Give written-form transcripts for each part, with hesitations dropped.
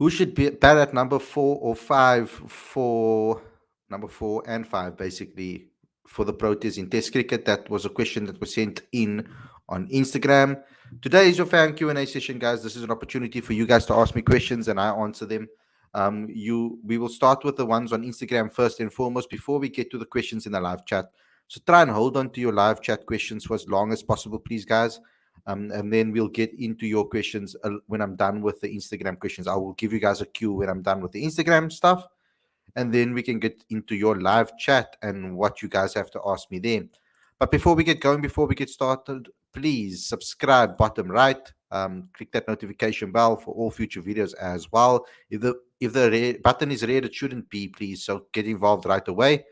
Who should be bat at number 4 or 5 for number 4 and 5, basically, for the Proteas in Test cricket? That was a question that was sent in on Instagram. Today is your fan Q&A session, guys. This is an opportunity for you guys to ask me questions and I answer them. We will start with the ones on Instagram first and foremost before we get to the questions in the live chat. So try and hold on to your live chat questions for as long as possible, please, guys. And then we'll get into your questions when I'm done with the Instagram questions. I will give you guys a cue when I'm done with the Instagram stuff, and then we can get into your live chat and what you guys have to ask me then. But before we get going, before we get started, please subscribe bottom right. Click that notification bell for all future videos as well. If the red button is red, it shouldn't be, please. So get involved right away.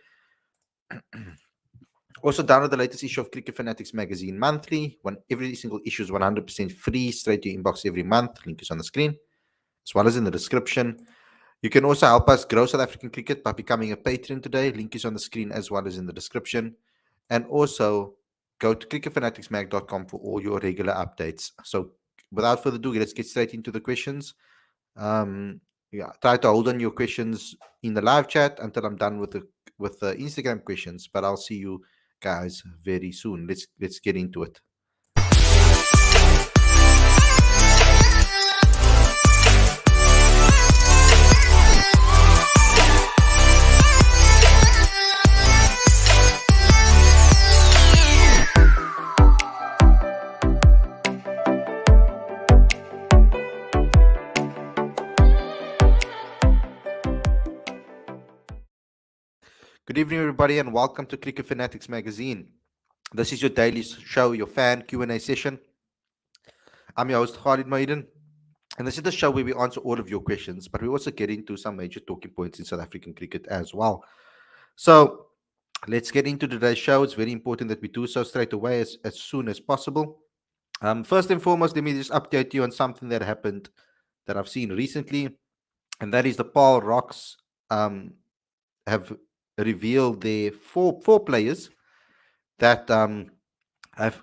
Also, download the latest issue of Cricket Fanatics magazine monthly. Every single issue is 100% free, straight to your inbox every month. Link is on the screen, as well as in the description. You can also help us grow South African cricket by becoming a patron today. Link is on the screen as well as in the description. And also, go to cricketfanaticsmag.com for all your regular updates. So, without further ado, let's get straight into the questions. Try to hold on your questions in the live chat until I'm done with the Instagram questions. But I'll see you guys very soon. Let's get into it. Good evening, everybody, and welcome to Cricket Fanatics magazine. This is your daily show, your fan Q&A session. I'm your host, Khalid, and this is the show where we answer all of your questions, but we also get into some major talking points in South African cricket as well. So let's get into today's show. It's very important that we do so straight away as soon as possible. First and foremost, let me just update you on something that happened that I've seen recently, and that is the Paul Rocks have revealed their four players that are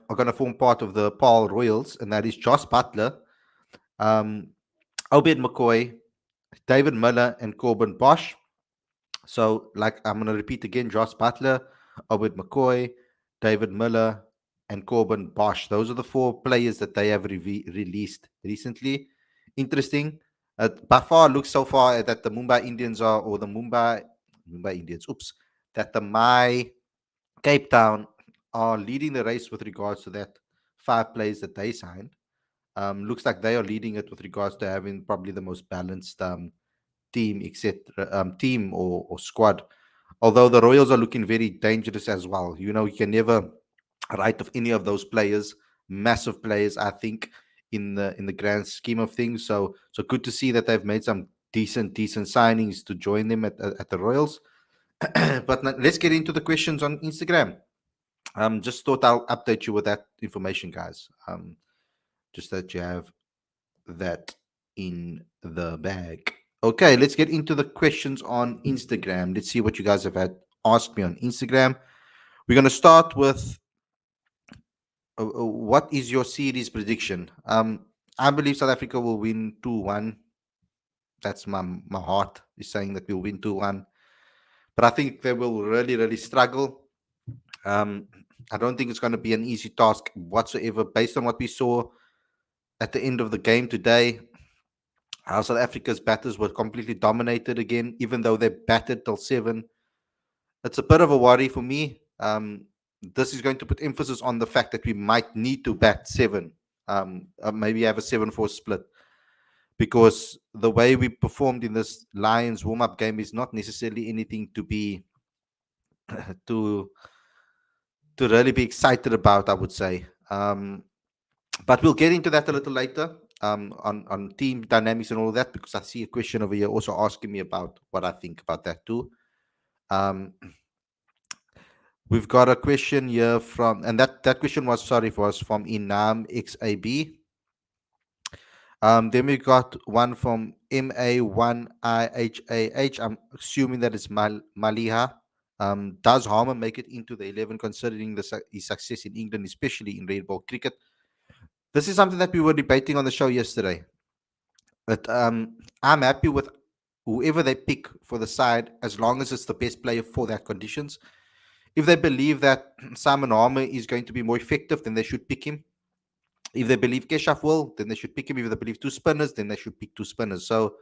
going to form part of the Paul Royals, and that is Josh Butler, Obed McCoy, David Miller, and Corbin Bosch. So, like, I'm going to repeat again: Josh Butler, Obed McCoy, David Miller, and Corbin Bosch. Those are the four players that they have released recently. Interesting. By far, looks so far that the Mumbai Indians are, or the Mumbai Indians, that the Cape Town are leading the race with regards to that 5 players that they signed. Looks like they are leading it with regards to having probably the most balanced team, etc. Team or squad. Although the Royals are looking very dangerous as well. You know, you can never write off any of those players, massive players, I think, in the grand scheme of things. So good to see that they've made some decent signings to join them at the Royals. But let's get into the questions on Instagram. Just thought I'll update you with that information, guys. Just that you have that in the bag. Okay, let's get into the questions on Instagram. Let's see what you guys have had asked me on Instagram. We're going to start with what is your series prediction? I believe South Africa will win 2-1. That's my heart is saying that we'll win 2-1. But I think they will really struggle. I don't think it's going to be an easy task whatsoever based on what we saw at the end of the game today. How South Africa's batters were completely dominated again, even though they batted till 7. It's a bit of a worry for me. This is going to put emphasis on the fact that we might need to bat 7. Maybe have a 7-4 split. Because the way we performed in this Lions warm-up game is not necessarily anything to be to really be excited about, I would say. But we'll get into that a little later on team dynamics and all of that, because I see a question over here also asking me about what I think about that too. We've got a question here from, and that question was from Inam XAB. Then we got one from MA1IHAH. I'm assuming that it's Maliha. Does Harmer make it into the 11 considering his success in England, especially in red ball cricket? This is something that we were debating on the show yesterday. But I'm happy with whoever they pick for the side as long as it's the best player for that conditions. If they believe that Simon Harmer is going to be more effective, then they should pick him. If they believe Keshav will, then they should pick him. If they believe two spinners, then they should pick two spinners. So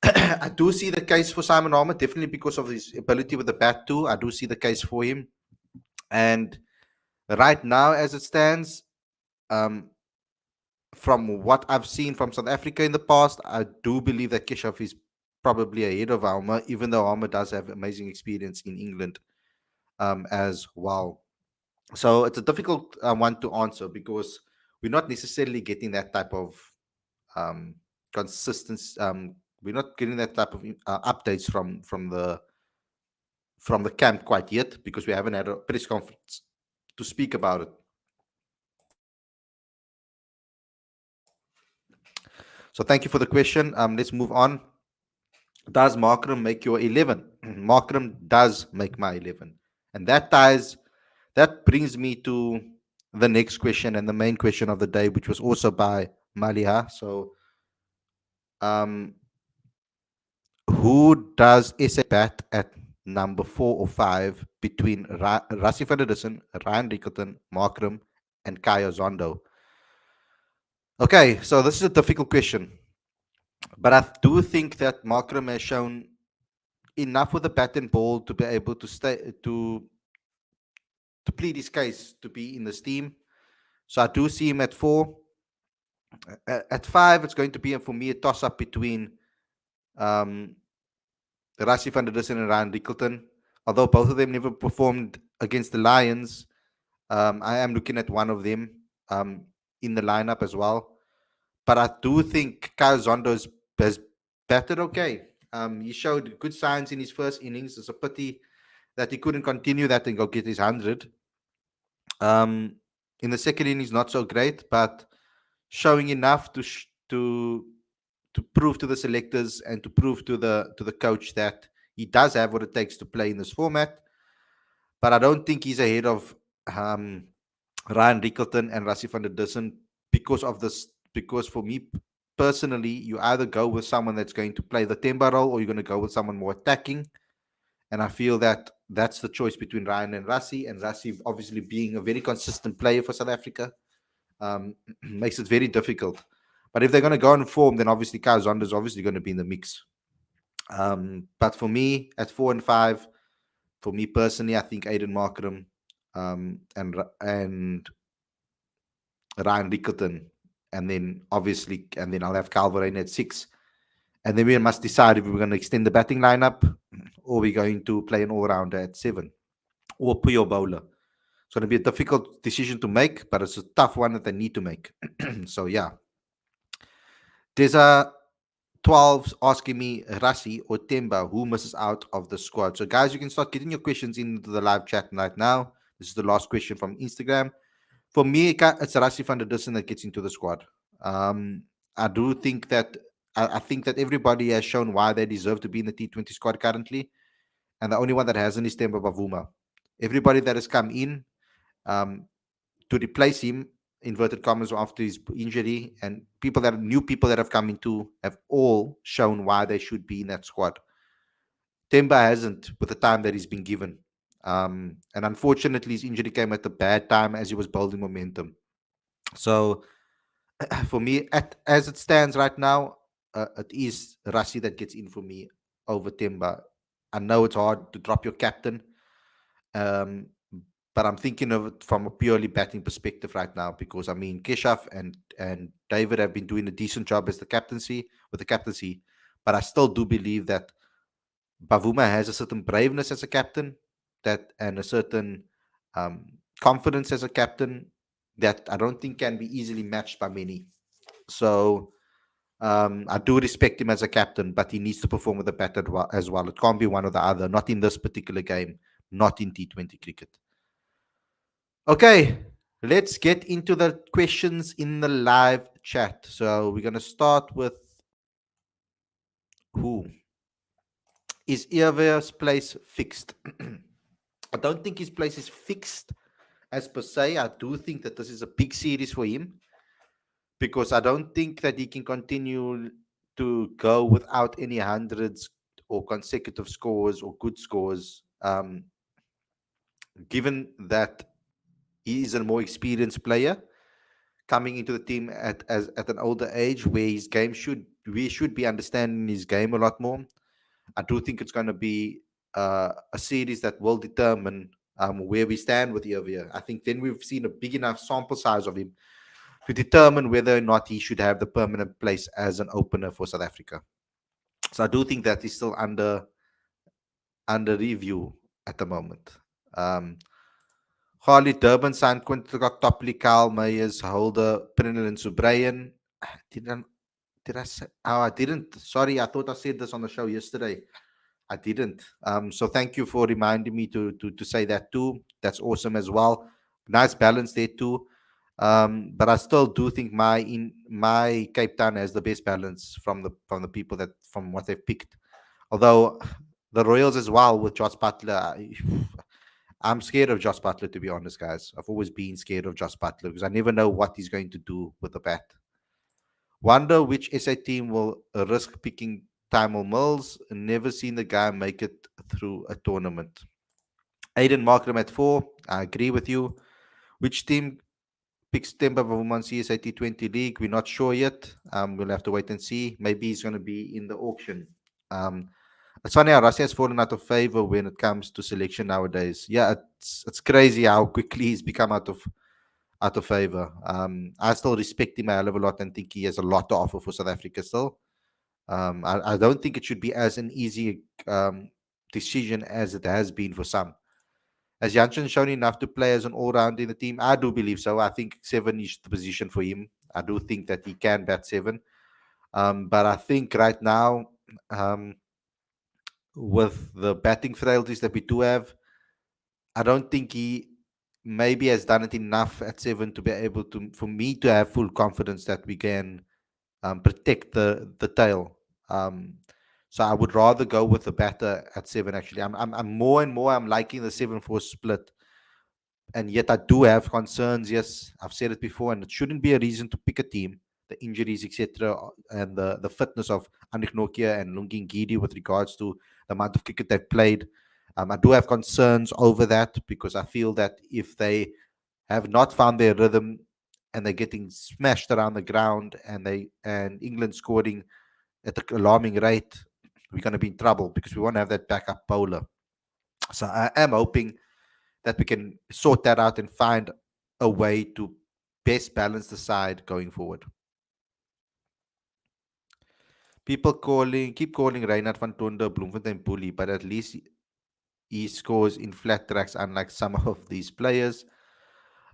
I do see the case for Simon Harmer, definitely because of his ability with the bat too. I do see the case for him. And right now, as it stands, um, from what I've seen from South Africa in the past, I do believe that Keshav is probably ahead of Harmer, even though Harmer does have amazing experience in England as well. So it's a difficult one to answer because we're not necessarily getting that type of um, consistency. We're not getting that type of updates from the camp quite yet because we haven't had a press conference to speak about it. So thank you for the question. Let's move on. Does Markram make your 11? Markram does make my 11, and that brings me to the next question and the main question of the day, which was also by Maliha. So um, who does SA bat at number 4 or 5 between Rassie van der Dussen, Ryan Rickelton, Markram, and Kaya Zondo? Okay, so this is a difficult question, but I do think that Markram has shown enough with the bat and ball to be able to stay to plead his case to be in this team. So I do see him at 4. At 5, it's going to be for me a toss up between um, Rassie van der Dussen and Ryan Rickelton. Although both of them never performed against the Lions, I am looking at one of them in the lineup as well. But I do think Kyle Zondo has batted okay. He showed good signs in his first innings. It's a pity that he couldn't continue that and go get his 100. In the second innings, not so great, but showing enough to prove to the selectors and to prove to the coach that he does have what it takes to play in this format. But I don't think he's ahead of Ryan Rickelton and Rassie van der Dussen because of this. Because for me personally, you either go with someone that's going to play the Temba role or you're going to go with someone more attacking. And I feel that that's the choice between Ryan and Rassie obviously being a very consistent player for South Africa makes it very difficult. But if they're going to go on form, then obviously Kyle Zondo is obviously going to be in the mix. But for me, at 4 and 5, for me personally, I think Aiden Markram and Ryan Rickelton, and then I'll have Calvarain at 6. And then we must decide if we're going to extend the batting lineup or we're going to play an all-rounder at 7 or Puyo bowler. It's going to be a difficult decision to make, but it's a tough one that they need to make. So, yeah. There's a 12s asking me Rassie or Temba who misses out of the squad. So, guys, you can start getting your questions into the live chat right now. This is the last question from Instagram. For me, it's Rassie van der Dussen that gets into the squad. I do think that I think that everybody has shown why they deserve to be in the T20 squad currently, and the only one that hasn't is Temba Bavuma. Everybody that has come in to replace him, inverted commas, after his injury, and new people that have come into have all shown why they should be in that squad. Temba hasn't with the time that he's been given. And unfortunately, his injury came at a bad time as he was building momentum. So for me, as it stands right now, it is Rassie that gets in for me over Temba. I know it's hard to drop your captain, but I'm thinking of it from a purely batting perspective right now because I mean Keshav and David have been doing a decent job as the captaincy, but I still do believe that Bavuma has a certain braveness as a captain, and a certain confidence as a captain that I don't think can be easily matched by many. So I do respect him as a captain, but he needs to perform with the bat as well. It can't be one or the other, not in this particular game, not in T20 cricket. Okay, let's get into the questions in the live chat. So we're going to start with who? Is Earwere's place fixed? I don't think his place is fixed as per se. I do think that this is a big series for him. because I don't think that he can continue to go without any hundreds or consecutive scores or good scores. Given that he is a more experienced player coming into the team at an older age, where his game should we should be understanding his game a lot more. I do think it's going to be a series that will determine where we stand with Evia. I think then we've seen a big enough sample size of him to determine whether or not he should have the permanent place as an opener for South Africa. So I do think that he's still under review at the moment. Um, Khalid Durban signed Quinton Topley, Kyle Mayers, Holder, Prinel and Subrayan. Didn't did I say? Oh, I didn't. Sorry, I thought I said this on the show yesterday. I didn't. So thank you for reminding me to say that too. That's awesome as well. Nice balance there too. But I still do think my Cape Town has the best balance from the people that from what they've picked. Although the Royals as well with Josh Butler, I'm scared of Josh Butler to be honest, guys. I've always been scared of Josh Butler because I never know what he's going to do with the bat. Wonder which SA team will risk picking Timel Mills. Never seen the guy make it through a tournament. Aiden Markram at 4. I agree with you. Which team picks Temba Women CSA T20 League? We're not sure yet. We'll have to wait and see. Maybe he's going to be in the auction. Um, it's funny how Russia has fallen out of favor when it comes to selection nowadays. Yeah, it's crazy how quickly he's become out of favor. I still respect him a hell of a lot and think he has a lot to offer for South Africa still. I don't think it should be as an easy decision as it has been for some. Has Janssen shown enough to play as an all rounder in the team? I do believe so. I think 7 is the position for him. I do think that he can bat 7. But I think right now, um, with the batting frailties that we do have, I don't think he maybe has done it enough at 7 to be able to, for me to have full confidence that we can protect the tail. Um, so I would rather go with the batter at 7. Actually, I'm more and more I'm liking the 7-4 split, and yet I do have concerns. Yes, I've said it before, and it shouldn't be a reason to pick a team. The injuries, etc., and the fitness of Anik Nokia and Lungin Gidi with regards to the amount of cricket they've played. I do have concerns over that because I feel that if they have not found their rhythm and they're getting smashed around the ground and England scoring at an alarming rate, we're going to be in trouble because we want to have that backup bowler. So I am hoping that we can sort that out and find a way to best balance the side going forward. People keep calling Reinhard van Tonder Bloemfontein bully, but at least he scores in flat tracks, unlike some of these players.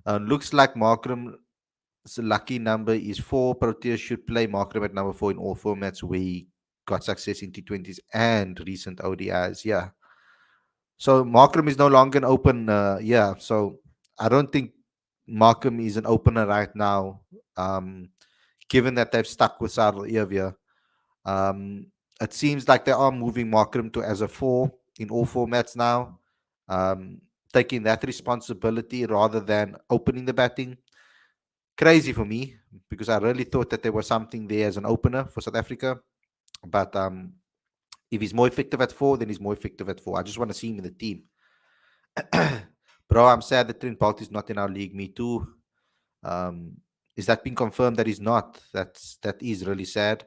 Looks like Markram's lucky number is 4. Proteas should play Markram at number 4 in all formats where he got success in T20s and recent ODIs. Yeah. So Markram is no longer an open. Yeah. So I don't think Markham is an opener right now, given that they've stuck with Sadal Evia. Um, it seems like they are moving Markham to as a 4 in all formats now, um, taking that responsibility rather than opening the batting. Crazy for me because I really thought that there was something there as an opener for South Africa. But if he's more effective at 4, then he's more effective at 4. I just want to see him in the team. Bro, I'm sad that Trent Bolt is not in our league. Me too. Um, is that being confirmed that he's not? That is really sad.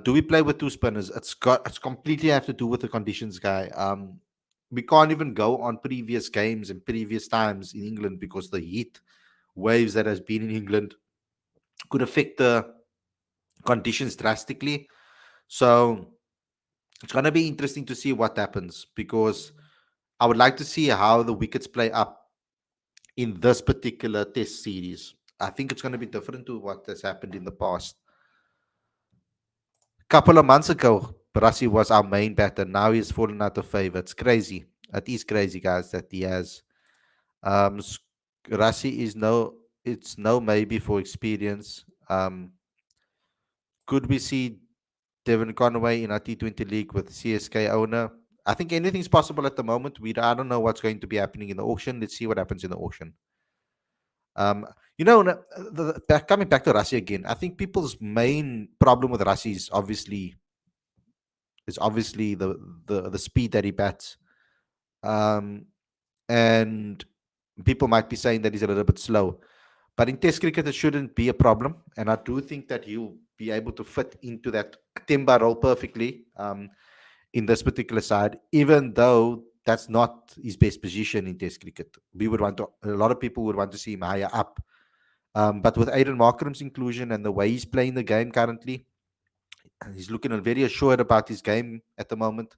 Do we play with 2 spinners? It's completely have to do with the conditions, guy. We can't even go on previous games and previous times in England because the heat waves that has been in England could affect the conditions drastically. So it's gonna be interesting to see what happens because I would like to see how the wickets play up in this particular test series. I think it's going to be different to what has happened in the past. A couple of months ago, Barassi was our main batter. Now he's fallen out of favor. It's crazy. It is crazy, guys, that he has. Um, Rassi is no, it's no maybe for experience. Could we see Devon Conway in our T20 league with CSK owner? I think anything's possible at the moment. I don't know what's going to be happening in the auction. Let's see what happens in the auction. Um, you know, coming back to Russia again, I think people's main problem with Russia is obviously the speed that he bats. Um, and people might be saying that he's a little bit slow. But in Test cricket, it shouldn't be a problem. And I do think that he'll be able to fit into that Timber role perfectly in this particular side, even though that's not his best position in Test cricket. A lot of people would want to see him higher up. But with Aiden Markram's inclusion and the way he's playing the game currently, he's looking very assured about his game at the moment.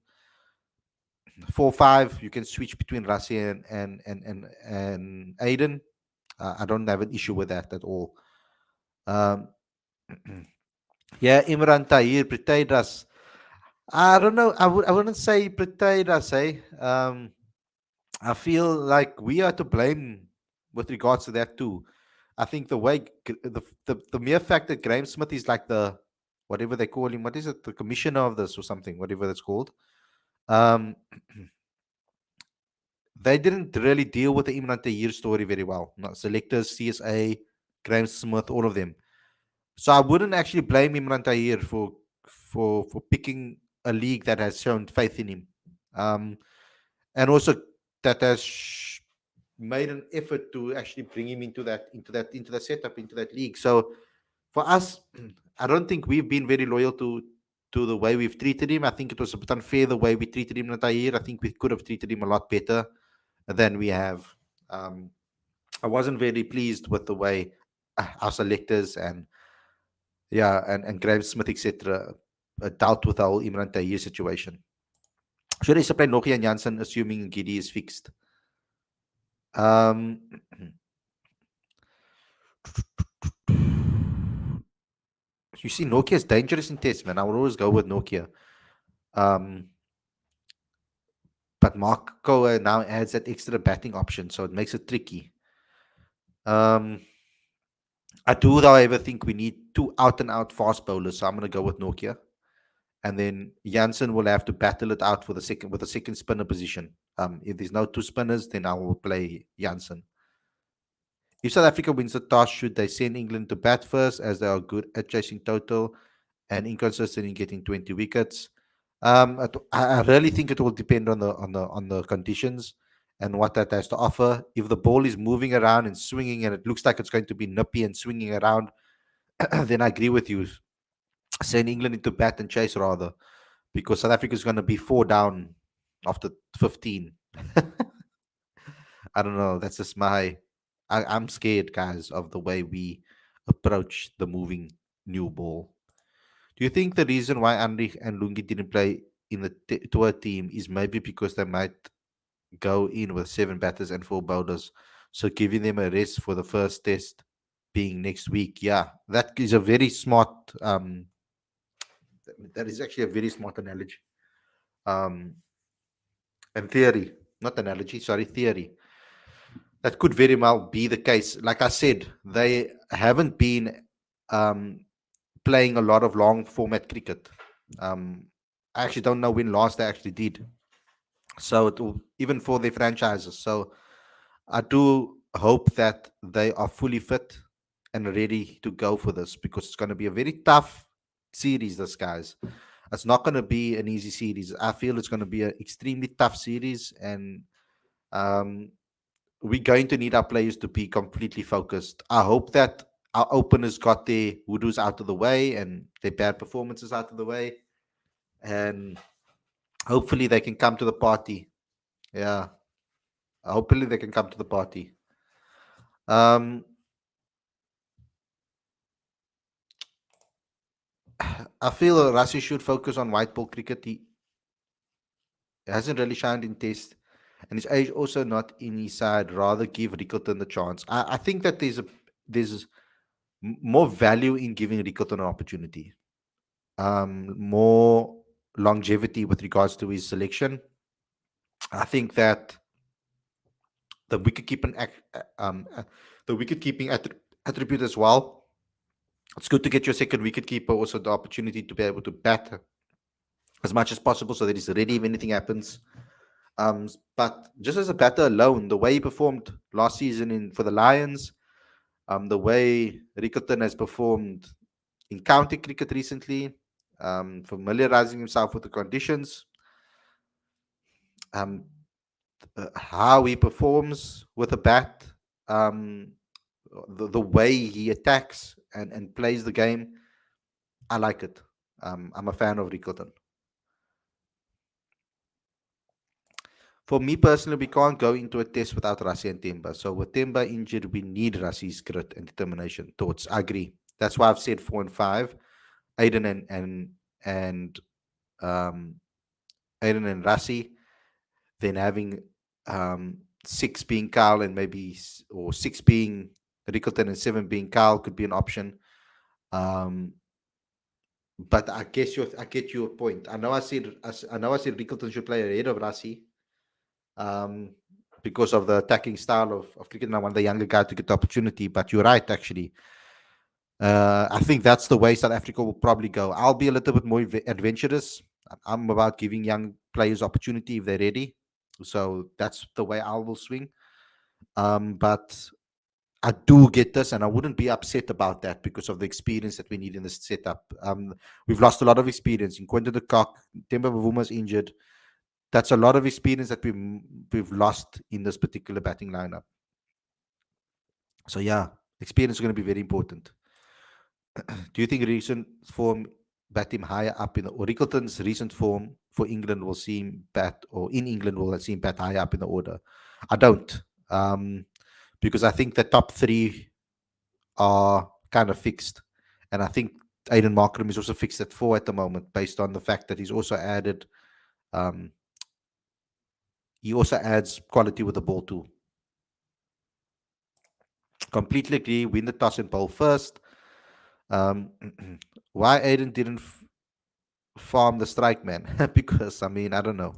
4-5, you can switch between Rassi and Aiden. I don't have an issue with that at all. Um, yeah, Imran Tahir, Pritedas. I don't know. I wouldn't say Pritedas, eh? I feel like we are to blame with regards to that too. I think the mere fact that Graham Smith is like the whatever they call him, what is it, the commissioner of this or something, whatever that's called. Um, they didn't really deal with the Imran Tahir story very well. Not selectors, CSA, Graham Smith, all of them. So I wouldn't actually blame Imran Tahir for picking a league that has shown faith in him, and also that has made an effort to actually bring him into that setup, into that league. So for us, I don't think we've been very loyal to the way we've treated him. I think it was a bit unfair the way we treated him, Tahir. I think we could have treated him a lot better than we have. Um, I wasn't very pleased with the way our selectors and Graham Smith, etc., dealt with the whole Imran Tahir situation. Should they supply Nokia and Janssen, assuming Giddy is fixed? Um, you see, Nokia is dangerous in test, man. I will always go with Nokia. Um, but Marco now adds that extra batting option, so it makes it tricky. Um, I do, however, think we need two out and out fast bowlers, so I'm going to go with Nokia. And then Janssen will have to battle it out for the second with the second spinner position. If there's no two spinners, then I will play Janssen. If South Africa wins the toss, should they send England to bat first, as they are good at chasing total and inconsistent in getting 20 wickets? I really think it will depend on the conditions and what that has to offer. If the ball is moving around and swinging, and it looks like it's going to be nippy and swinging around, then I agree with you. Send England into bat and chase rather, because South Africa is going to be 4 down after 15. I don't know. That's just I'm scared, guys, of the way we approach the moving new ball. Do you think the reason why Anrich and Lungi didn't play in the tour team is maybe because they might go in with 7 batters and 4 bowlers, so giving them a rest for the first test being next week? Yeah, that is a very smart. That is actually a very smart analogy. Um, and theory, not analogy. Sorry, theory. That could very well be the case. Like I said, they haven't been um, playing a lot of long format cricket. I actually don't know when last they actually did. So it will, even for their franchises. So I do hope that they are fully fit and ready to go for this, because it's going to be a very tough series. This, guys, it's not going to be an easy series. I feel it's going to be an extremely tough series, and um, we're going to need our players to be completely focused. I hope that our openers got their hoodoos out of the way and their bad performances out of the way, and hopefully they can come to the party. Yeah, hopefully they can come to the party. Um, I feel Rasi should focus on white ball cricket. He hasn't really shined in test, and his age also not in his side. Rather give Rickleton the chance. I think that there's more value in giving Rickleton an opportunity. More longevity with regards to his selection. I think that the wicket keeping the wicket keeping attribute as well. It's good to get your second wicket keeper also the opportunity to be able to bat as much as possible, so that he's ready if anything happens. But just as a batter alone, the way he performed last season for the Lions, The way Rickelton has performed in county cricket recently, familiarizing himself with the conditions, um, how he performs with a bat, um, the way he attacks and plays the game. I like it. I'm a fan of Rickelton. For me personally, we can't go into a test without Rassi and Timba. So with Timba injured, we need Rassi's grit and determination. Thoughts? I agree. That's why I've said 4 and 5. Aiden and um, Aiden and Rassi. Then having six being Kyle and maybe or six being Rickelton and seven being Kyle could be an option. Um, but I get your point. I know I said Rickelton should play ahead of Rassi, um, because of the attacking style of cricket. And I want the younger guy to get the opportunity. But you're right, actually. I think that's the way South Africa will probably go. I'll be a little bit more adventurous. I'm about giving young players opportunity if they're ready. So that's the way I will swing. But I do get this, and I wouldn't be upset about that because of the experience that we need in this setup. We've lost a lot of experience. In Quentin de Kock, Temba Bavuma's injured. That's a lot of experience that we've lost in this particular batting lineup. So yeah, experience is going to be very important. Do you think recent form bat him higher up in the or Rickleton's recent form for England will see him bat or in England will see him bat higher up in the order? I don't. Because I think the top three are kind of fixed. And I think Aiden Markram is also fixed at 4 at the moment, based on the fact that he's also added um, he also adds quality with the ball too. Completely agree. Win the toss and bowl first. Um, why Aiden didn't farm the strike man? Because I mean, I don't know,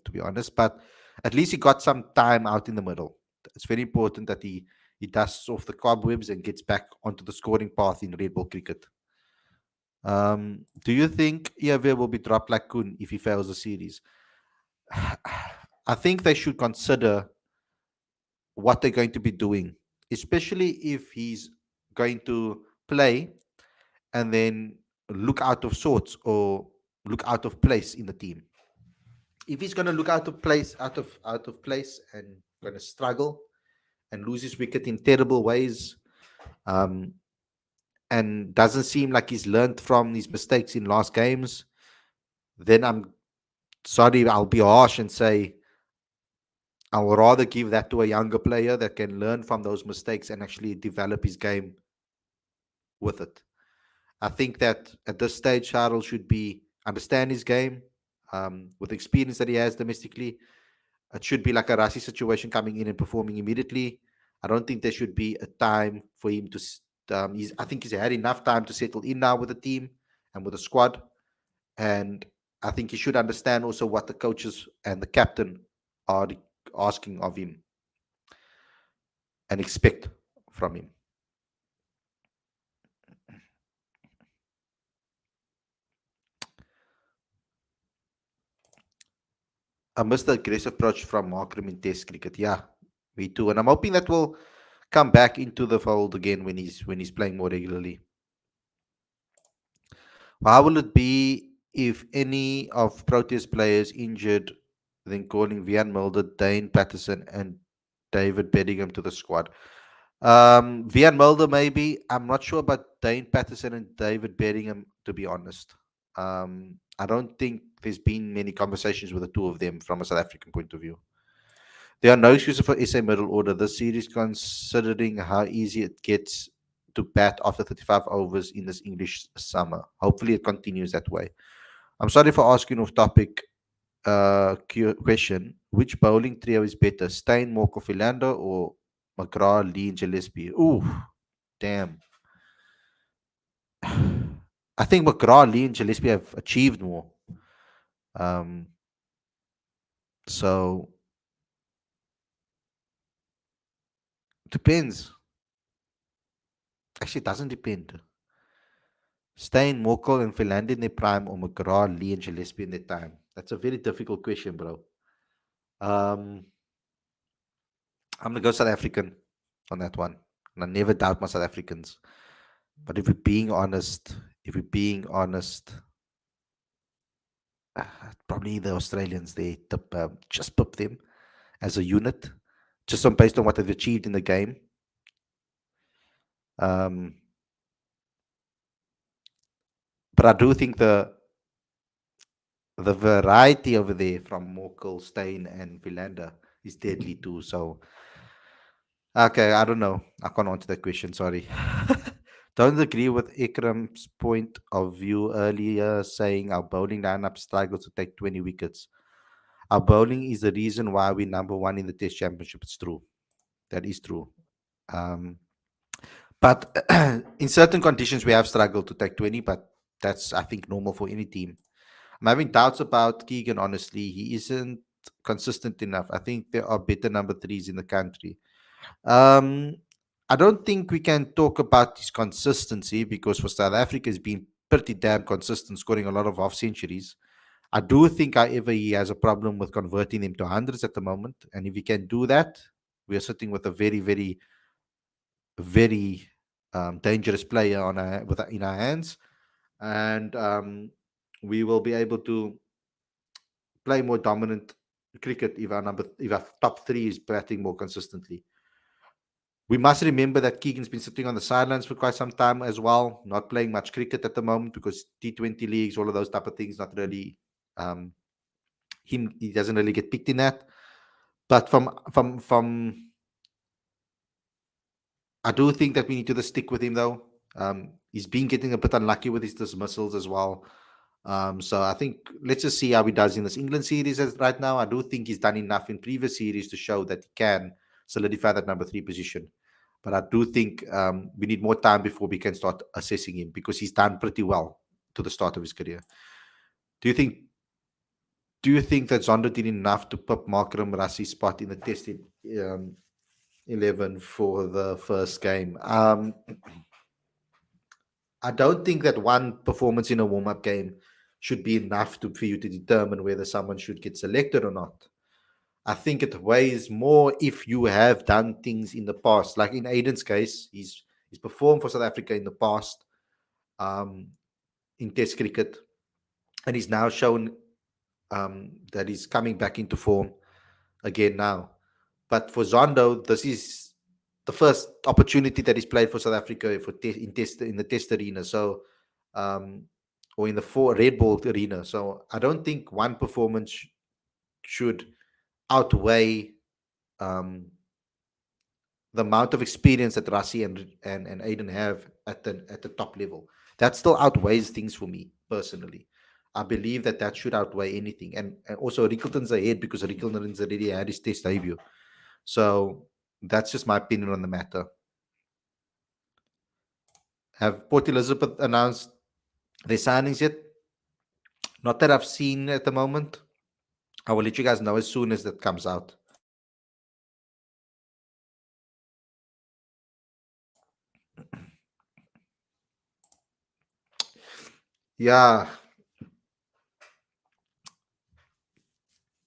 to be honest, but at least he got some time out in the middle. It's very important that he dusts off the cobwebs and gets back onto the scoring path in red ball cricket. Do you think EAV will be dropped like Kun if he fails the series? I think they should consider what they're going to be doing, especially if he's going to play and then look out of sorts or look out of place in the team. If he's going to look out of place, out of place, and going to struggle and lose his wicket in terrible ways, um, and doesn't seem like he's learned from his mistakes in last games, then I'm sorry, I'll be harsh and say I would rather give that to a younger player that can learn from those mistakes and actually develop his game with it. I think that at this stage, Charles should be understand his game with the experience that he has domestically. It should be like a Rasi situation, coming in and performing immediately. I don't think there should be a time for him to. I think he's had enough time to settle in now with the team and with the squad, and I think he should understand also what the coaches and the captain are asking of him and expect from him. I miss the aggressive approach from Markram in Test cricket. Yeah, me too. And I'm hoping that will come back into the fold again when he's playing more regularly. How will it be if any of Proteas players injured, then calling Vian Mulder, Dane Patterson, and David Bedingham to the squad? Vian Mulder, maybe. I'm not sure about Dane Patterson and David Bedingham, to be honest. I don't think there's been many conversations with the two of them from a South African point of view. There are no excuses for SA middle order this series, considering how easy it gets to bat after 35 overs in this English summer. Hopefully, it continues that way. I'm sorry for asking off topic question. Which bowling trio is better, Steyn, Morko, Philando, or McGrath, Lee, and Gillespie? Ooh, damn. I think McGrath, Lee, and Gillespie have achieved more. Um, so depends. Actually, it doesn't depend. Steyn, Morkel, and Philander in their prime, or McGrath, Lee, and Gillespie in their time? That's a very difficult question, bro. Um, I'm gonna go South African on that one. And I never doubt my South Africans. But if we're being honest, probably the Australians, they just pip them as a unit, just on based on what they've achieved in the game. Um, but I do think the variety over there from Morkel, Steyn, and Villander is deadly too. So, okay, I don't know. I can't answer that question. Sorry. Don't agree with Ikram's point of view earlier, saying our bowling lineup struggles to take 20 wickets. Our bowling is the reason why we're number one in the Test Championship. It's true. That is true. Um, but in certain conditions, we have struggled to take 20, but that's, I think, normal for any team. I'm having doubts about Keegan, honestly. He isn't consistent enough. I think there are better number threes in the country. Um, I don't think we can talk about his consistency because for South Africa, he's been pretty damn consistent, scoring a lot of half centuries. I do think, however, he has a problem with converting them to hundreds at the moment. And if he can do that, we are sitting with a very, very, very dangerous player in our hands. And we will be able to play more dominant cricket if our top three is batting more consistently. We must remember that Keegan's been sitting on the sidelines for quite some time as well, not playing much cricket at the moment because T20 leagues, all of those type of things, not really um, him. He doesn't really get picked in that. But from I do think that we need to just stick with him though. He's been getting a bit unlucky with his dismissals as well. So I think let's just see how he does in this England series right now. I do think he's done enough in previous series to show that he can solidify that number three position. But I do think we need more time before we can start assessing him because he's done pretty well to the start of his career. Do you think? Do you think that Zondo did enough to put Markram Rassi's spot in the test 11 for the first game? I don't think that one performance in a warm up game should be enough for you to determine whether someone should get selected or not. I think it weighs more if you have done things in the past. Like in Aiden's case, he's performed for South Africa in the past um, in Test cricket, and he's now shown that he's coming back into form again now. But for Zondo, this is the first opportunity that he's played for South Africa in the Test arena. So, um, or in the red ball arena. So I don't think one performance should outweigh um, the amount of experience that Rassi and Aiden have at the top level. That still outweighs things for me personally. I believe that that should outweigh anything. And also Rickleton's ahead because Rickleton's already had his test debut. So that's just my opinion on the matter. Have Port Elizabeth announced their signings yet? Not that I've seen at the moment. I will let you guys know as soon as that comes out. Yeah,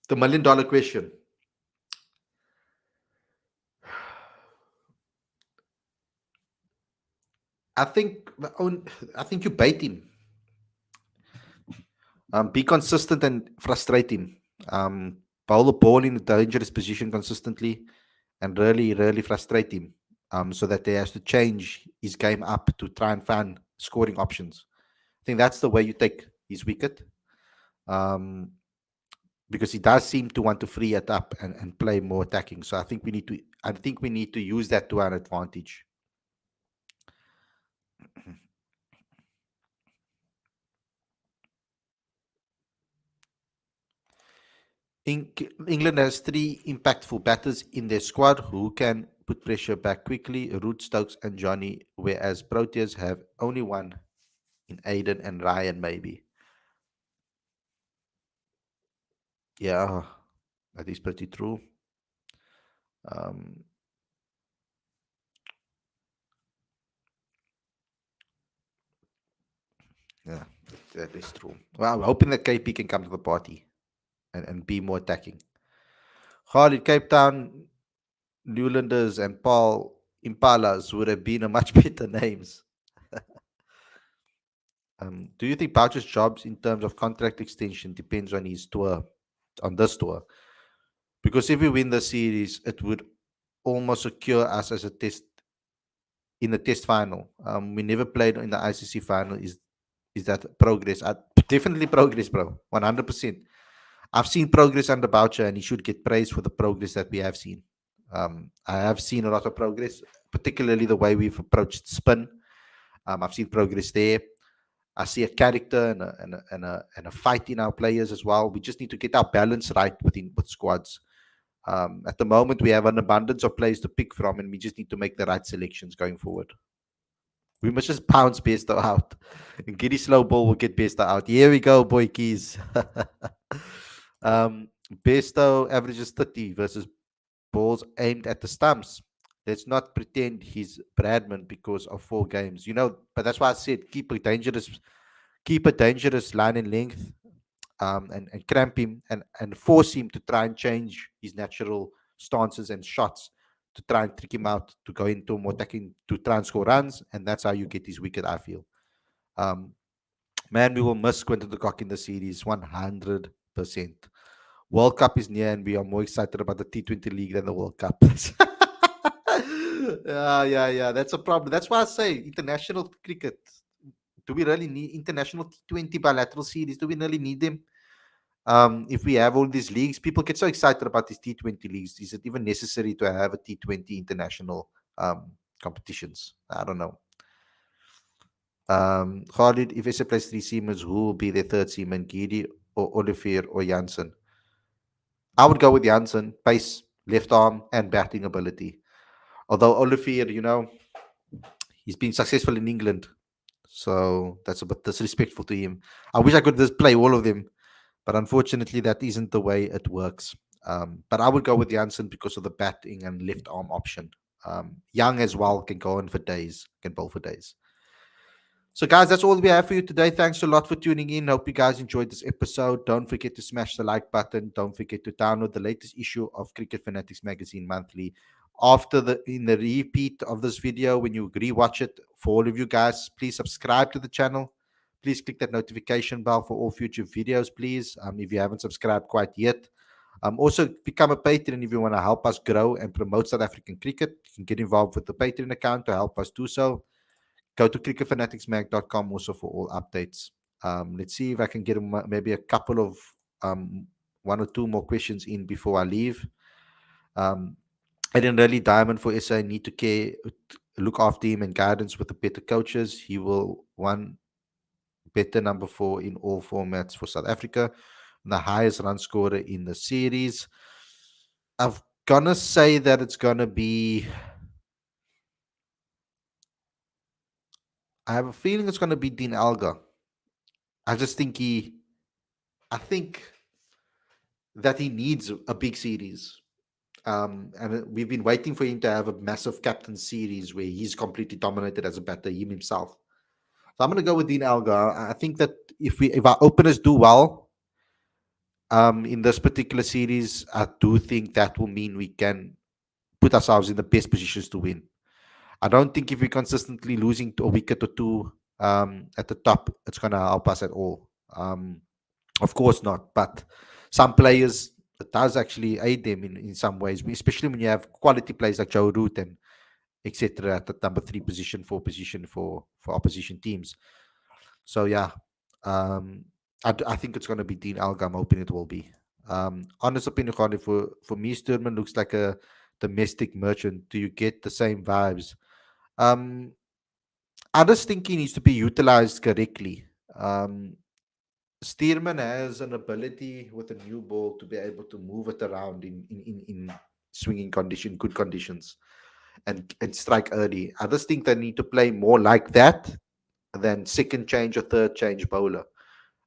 the $1 million question. I think I think you bait him. Be consistent and frustrate him. Bowl the ball in a dangerous position consistently and really, really frustrate him so that he has to change his game up to try and find scoring options. I think that's the way you take his wicket um, because he does seem to want to free it up and play more attacking. So I think we need to use that to our advantage. England has three impactful batters in their squad who can put pressure back quickly: Root, Stokes, and Johnny, whereas Proteas have only one in Aiden and Ryan, maybe. Yeah, that is pretty true. Um, yeah, that is true. Well, I'm hoping that KP can come to the party and be more attacking. Khalid, Cape Town, Newlanders, and Paul Impalas would have been a much better names. Do you think Boucher's jobs in terms of contract extension depends on his tour, on this tour? Because if we win the series, it would almost secure us as a test in the test final. We never played in the ICC final. Is that progress? Definitely progress, bro. 100%. I've seen progress under Boucher, and he should get praise for the progress that we have seen. I have seen a lot of progress, particularly the way we've approached spin. I've seen progress there. I see a character and a fight in our players as well. We just need to get our balance right with squads. At the moment, we have an abundance of players to pick from, and we just need to make the right selections going forward. We must just pounce Besto out. And Giddy slow ball will get Besto out. Here we go, boy keys. um, Besto averages 30 versus balls aimed at the stumps. Let's not pretend he's Bradman because of 4 games. But that's why I said keep a dangerous line and length, and cramp him and force him to try and change his natural stances and shots to try and trick him out to go into more attacking to try and score runs, and that's how you get his wicket, I feel. Um, Man, we will miss Quinton de Kock in the series 100%. World Cup is near, and we are more excited about the T20 League than the World Cup. Yeah. That's a problem. That's why I say international cricket. Do we really need international T20 bilateral series? Do we really need them? If we have all these leagues, people get so excited about these T20 leagues. Is it even necessary to have a T20 international competitions? I don't know. Khalid, if SA plays 3 seamers, who will be their third seaman, Giri or Olivier or Janssen? I would go with Janssen, pace, left arm, and batting ability. Although Olivier, he's been successful in England, so that's a bit disrespectful to him. I wish I could just play all of them, but unfortunately, that isn't the way it works. But I would go with Janssen because of the batting and left arm option. Young as well can go on for days, can bowl for days. So, guys, that's all we have for you today. Thanks a lot for tuning in. Hope you guys enjoyed this episode. Don't forget to smash the like button. Don't forget to download the latest issue of Cricket Fanatics Magazine monthly. In the repeat of this video, when you rewatch it, for all of you guys, please subscribe to the channel. Please click that notification bell for all future videos, please. If you haven't subscribed quite yet. Also, become a patron if you want to help us grow and promote South African cricket. You can get involved with the Patreon account to help us do so. Go to cricketfanaticsmag.com also for all updates. Let's see if I can get maybe a couple of 1 or 2 more questions in before I leave. Aiden Early Diamond for SA need to look after him and guidance with the better coaches. He will one better number 4 in all formats for South Africa, the highest run scorer in the series. I'm gonna say that it's gonna be. I have a feeling it's gonna be Dean Alga. I just think I think that he needs a big series. And we've been waiting for him to have a massive captain series where he's completely dominated as a batter, him himself. So I'm going to go with Dean Algar. I think that if our openers do well in this particular series, I do think that will mean we can put ourselves in the best positions to win. I don't think if we're consistently losing a wicket or 2 at the top, it's going to help us at all. Of course not, but some players, it does actually aid them in some ways, especially when you have quality players like Joe Root and etc. at the number 3 position, 4 position for opposition teams. So yeah, I think it's going to be Dean Alga. I'm hoping it will be. Honest opinion, Khalid, for me, Sturman looks like a domestic merchant. Do you get the same vibes? I just think he needs to be utilized correctly. Steerman has an ability with a new ball to be able to move it around in swinging condition, good conditions, and strike early. I just think they need to play more like that than second change or third change bowler.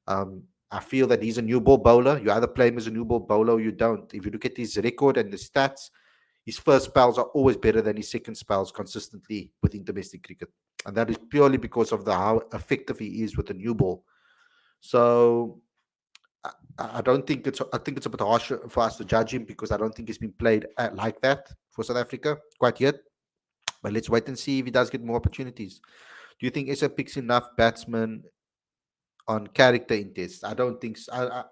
I feel that he's a new ball bowler. You either play him as a new ball bowler or you don't. If you look at his record and the stats, his first spells are always better than his second spells consistently within domestic cricket. And that is purely because of how effective he is with the new ball. So I don't think I think it's a bit harsh for us to judge him because I don't think he's been played like that for South Africa quite yet. But let's wait and see if he does get more opportunities. Do you think SA picks enough batsmen on character in tests? I don't think so.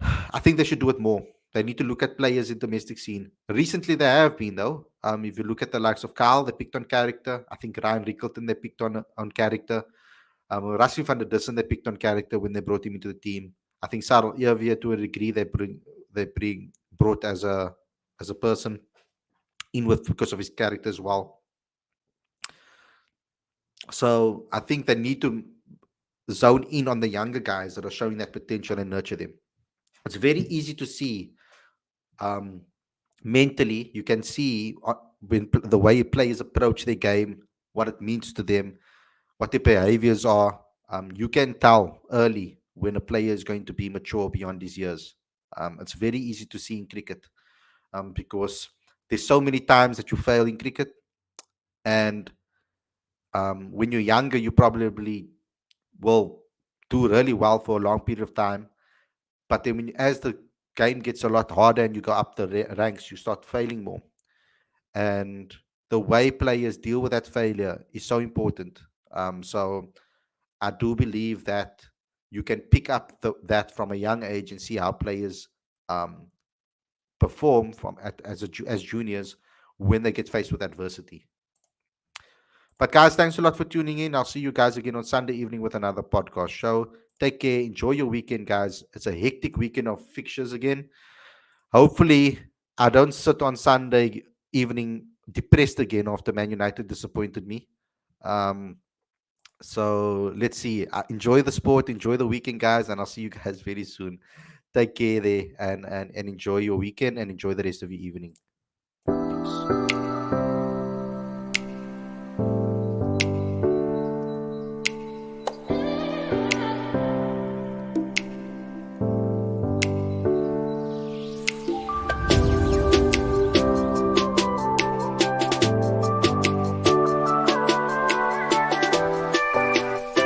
I think they should do it more. They need to look at players in domestic scene. Recently, they have been though. If you look at the likes of Kyle, they picked on character. I think Ryan Rickleton they picked on character. Rassie van der Dussen they picked on character when they brought him into the team. I think Sarel Eerweer to a degree they bring brought as a person in with because of his character as well. So I think they need to zone in on the younger guys that are showing that potential and nurture them. It's very easy to see um, mentally. You can see the way players approach their game, what it means to them, what their behaviors are. You can tell early when a player is going to be mature beyond his years. It's very easy to see in cricket because there's so many times that you fail in cricket, and when you're younger, you probably will do really well for a long period of time. But then, as the game gets a lot harder and you go up the ranks, you start failing more. And the way players deal with that failure is so important. So I do believe that you can pick up that from a young age and see how players um, perform as juniors when they get faced with adversity. But guys, thanks a lot for tuning in. I'll see you guys again on Sunday evening with another podcast show. Take care. Enjoy your weekend, guys. It's a hectic weekend of fixtures again. Hopefully, I don't sit on Sunday evening depressed again after Man United disappointed me. Um, so let's see. Enjoy the sport, enjoy the weekend, guys, and I'll see you guys very soon. Take care there and enjoy your weekend and enjoy the rest of your evening. Peace.